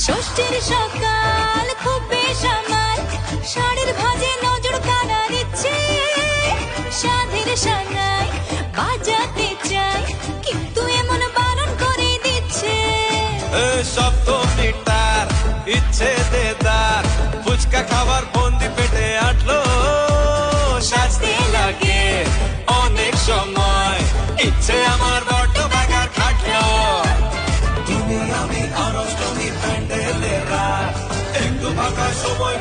ষষ্ঠীর সকাল খুব বেশ আমার, শাড়ির ভাঁজে নজর কানা দিচ্ছে, সাধের সানাই বাজাতে চাই কিন্তু এমন বারণ করে দিচ্ছে। সপ্তমীটার ইচ্ছে দেদার, ফুচকা খাবার বন্দি পেটে আটলো, সাজতে লাগে অনেক সময়, ইচ্ছে আমার বড্ড বাগার খাটলো। তুমি আমি আর অষ্টমীর প্যান্ডেলের রাত, একটু ফাঁকা সময়